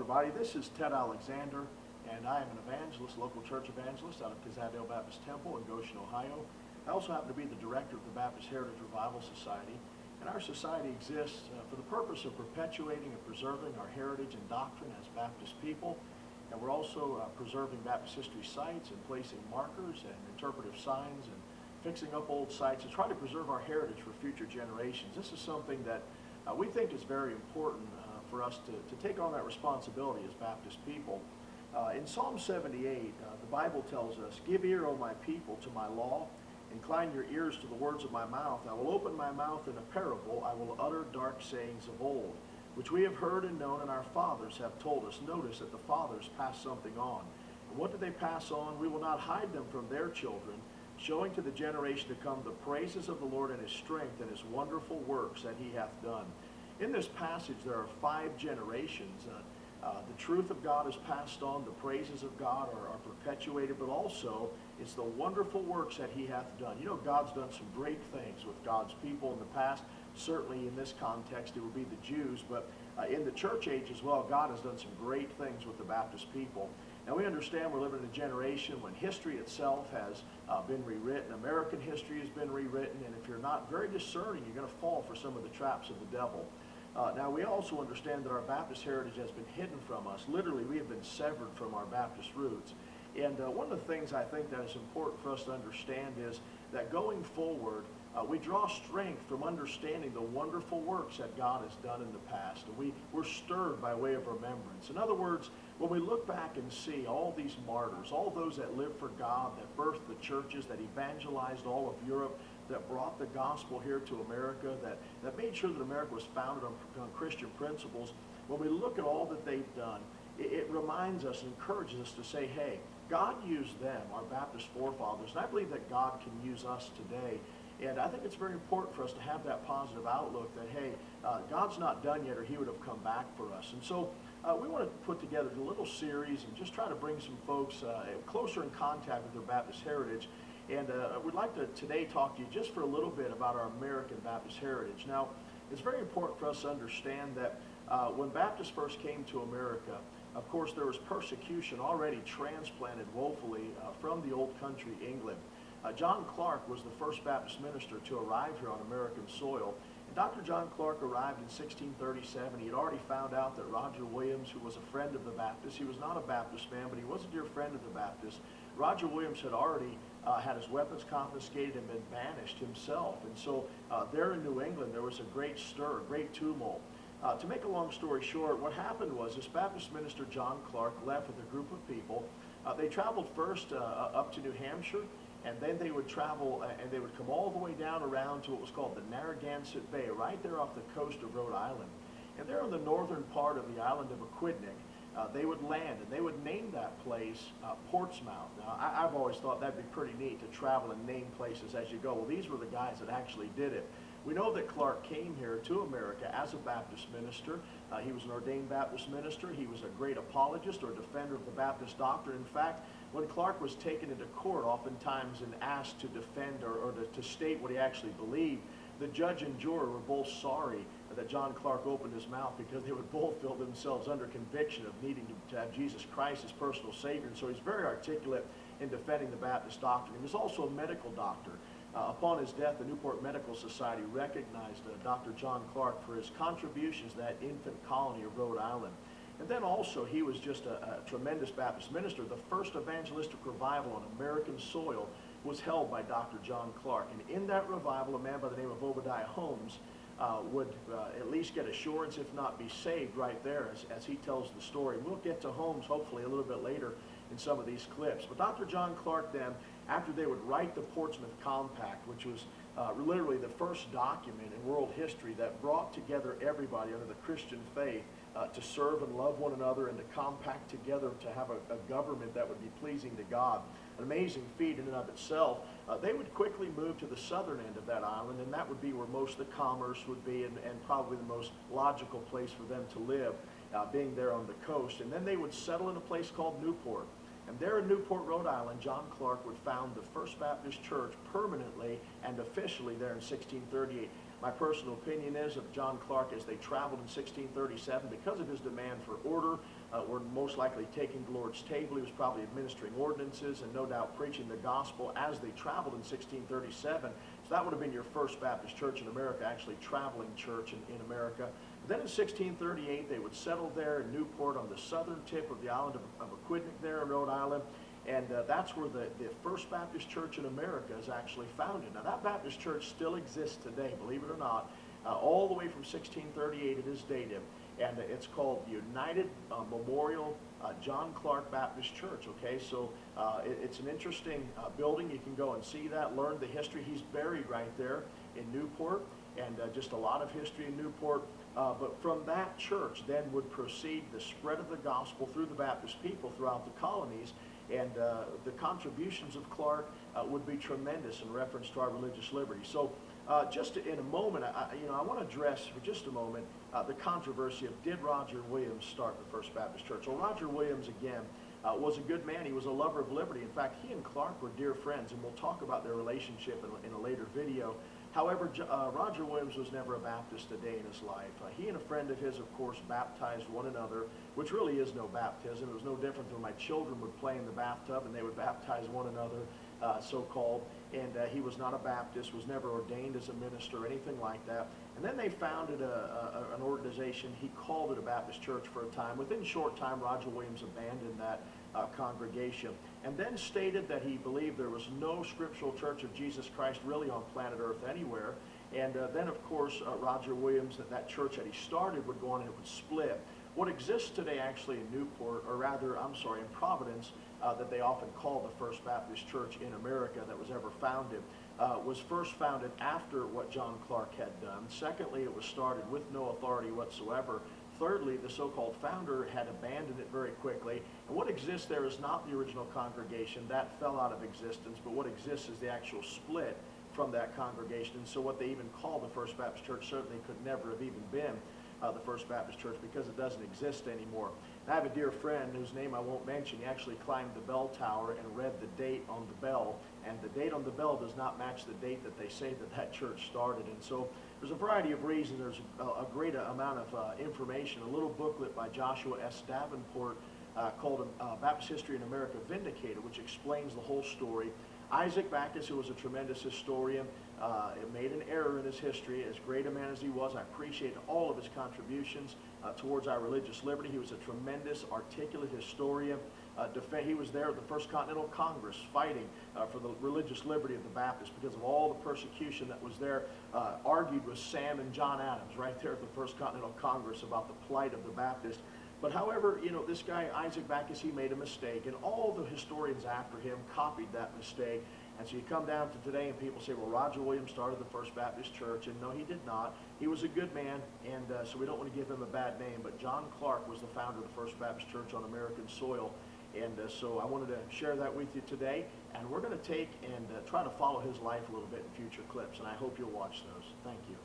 everybody. This is Ted Alexander, and I am an evangelist, local church evangelist out of Kazadale Baptist Temple in Goshen, Ohio. I also happen to be the director of the Baptist Heritage Revival Society, and our society exists for the purpose of perpetuating and preserving our heritage and doctrine as Baptist people. And we're also preserving Baptist history sites and placing markers and interpretive signs and fixing up old sites to try to preserve our heritage for future generations. This is something that we think is very important for us to take on that responsibility as Baptist people. In Psalm 78, the Bible tells us, "Give ear, O my people, to my law. Incline your ears to the words of my mouth. I will open my mouth in a parable. I will utter dark sayings of old, which we have heard and known, and our fathers have told us." Notice that the fathers passed something on. And what did they pass on? "We will not hide them from their children, showing to the generation to come the praises of the Lord and his strength and his wonderful works that he hath done." In this passage, there are 5 generations. The truth of God is passed on, the praises of God are perpetuated, but also it's the wonderful works that he hath done. You know, God's done some great things with God's people in the past. Certainly in this context, it would be the Jews, but in the church age as well, God has done some great things with the Baptist people. Now we understand we're living in a generation when history itself has been rewritten. American history has been rewritten, and if you're not very discerning, you're going to fall for some of the traps of the devil. Now we also understand that our Baptist heritage has been hidden from us. Literally, we have been severed from our Baptist roots. And one of the things I think that is important for us to understand is that going forward, we draw strength from understanding the wonderful works that God has done in the past. And we're stirred by way of remembrance. In other words, when we look back and see all these martyrs, all those that lived for God, that birthed the churches, that evangelized all of Europe, that brought the gospel here to America, that made sure that America was founded on Christian principles, when we look at all that they've done, it reminds us and encourages us to say, hey, God used them, our Baptist forefathers, and I believe that God can use us today. And I think it's very important for us to have that positive outlook that, hey, God's not done yet, or he would have come back for us. And so we want to put together a little series and just try to bring some folks closer in contact with their Baptist heritage. And we'd like to today talk to you just for a little bit about our American Baptist heritage. Now, it's very important for us to understand that when Baptists first came to America, of course, there was persecution already transplanted woefully from the old country, England. John Clark was the first Baptist minister to arrive here on American soil. And Dr. John Clark arrived in 1637. He had already found out that Roger Williams, who was a friend of the Baptists, he was not a Baptist man, but he was a dear friend of the Baptists. Roger Williams had already had his weapons confiscated and been banished himself. And so there in New England, there was a great stir, a great tumult. To make a long story short, what happened was this Baptist minister, John Clark, left with a group of people. They traveled first up to New Hampshire, and then they would travel and they would come all the way down around to what was called the Narragansett Bay, right there off the coast of Rhode Island. And there on the northern part of the island of Aquidneck, they would land, and they would name that place Portsmouth. Now, I've always thought that'd be pretty neat to travel and name places as you go. Well, these were the guys that actually did it. We know that Clark came here to America as a Baptist minister. He was an ordained Baptist minister. He was a great apologist or defender of the Baptist doctrine. In fact, when Clark was taken into court oftentimes and asked to defend or to state what he actually believed, the judge and juror were both sorry that John Clark opened his mouth, because they would both feel themselves under conviction of needing to have Jesus Christ as personal Savior. And so he's very articulate in defending the Baptist doctrine. He was also a medical doctor. Upon his death, the Newport Medical Society recognized Dr. John Clark for his contributions to that infant colony of Rhode Island. And then also, he was just a tremendous Baptist minister. The first evangelistic revival on American soil was held by Dr. John Clark. And in that revival, a man by the name of Obadiah Holmes would at least get assurance, if not be saved, right there as he tells the story. We'll get to Holmes hopefully a little bit later in some of these clips. But Dr. John Clark then, after they would write the Portsmouth Compact, which was literally the first document in world history that brought together everybody under the Christian faith to serve and love one another and to compact together to have a government that would be pleasing to God. An amazing feat in and of itself. They would quickly move to the southern end of that island, and that would be where most of the commerce would be, and probably the most logical place for them to live, being there on the coast. And then they would settle in a place called Newport. And there in Newport, Rhode Island, John Clark would found the First Baptist Church permanently and officially there in 1638. My personal opinion is that John Clark, as they traveled in 1637, because of his demand for order, were most likely taking the Lord's table. He was probably administering ordinances and no doubt preaching the gospel as they traveled in 1637. So that would have been your first Baptist church in America, actually traveling church in America. Then in 1638, they would settle there in Newport on the southern tip of the island of Aquidneck there in Rhode Island. And that's where the First Baptist Church in America is actually founded. Now, that Baptist church still exists today, believe it or not, all the way from 1638 it is dated. And it's called the United Memorial John Clark Baptist Church, okay? So it's an interesting building. You can go and see that, learn the history. He's buried right there in Newport, and just a lot of history in Newport. But from that church then would proceed the spread of the gospel through the Baptist people throughout the colonies. And the contributions of Clark would be tremendous in reference to our religious liberty. So just in a moment, I want to address for just a moment the controversy of did Roger Williams start the First Baptist Church? Well, Roger Williams, again, was a good man. He was a lover of liberty. In fact, he and Clark were dear friends, and we'll talk about their relationship in a later video. However, Roger Williams was never a Baptist a day in his life. He and a friend of his, of course, baptized one another, which really is no baptism. It was no different than when my children would play in the bathtub and they would baptize one another, so-called. And he was not a Baptist, was never ordained as a minister or anything like that. And then they founded an organization. He called it a Baptist church for a time. Within a short time, Roger Williams abandoned that congregation, and then stated that he believed there was no scriptural church of Jesus Christ really on planet Earth anywhere. And then, of course, Roger Williams, that church that he started would go on and it would split. What exists today actually in Newport, or rather, I'm sorry, in Providence, that they often call the First Baptist Church in America that was ever founded, was first founded after what John Clark had done. Secondly, it was started with no authority whatsoever. Thirdly, the so-called founder had abandoned it very quickly. And what exists there is not the original congregation. That fell out of existence. But what exists is the actual split from that congregation. And so what they even call the First Baptist Church certainly could never have even been the First Baptist Church, because it doesn't exist anymore. And I have a dear friend whose name I won't mention. He actually climbed the bell tower and read the date on the bell. And the date on the bell does not match the date that they say that church started. And so there's a variety of reasons. There's a great amount of information. A little booklet by Joshua S. Davenport called Baptist History in America Vindicated, which explains the whole story. Isaac Backus, who was a tremendous historian, made an error in his history. As great a man as he was, I appreciate all of his contributions towards our religious liberty. He was a tremendous, articulate historian. He was there at the First Continental Congress fighting for the religious liberty of the Baptists because of all the persecution that was there. Argued with Sam and John Adams right there at the First Continental Congress about the plight of the Baptists. But however, this guy, Isaac Backus, he made a mistake, and all the historians after him copied that mistake. And so you come down to today and people say, well, Roger Williams started the First Baptist Church, and no, he did not. He was a good man, and so we don't want to give him a bad name, but John Clark was the founder of the First Baptist Church on American soil. And so I wanted to share that with you today, and we're going to take and try to follow his life a little bit in future clips, and I hope you'll watch those. Thank you.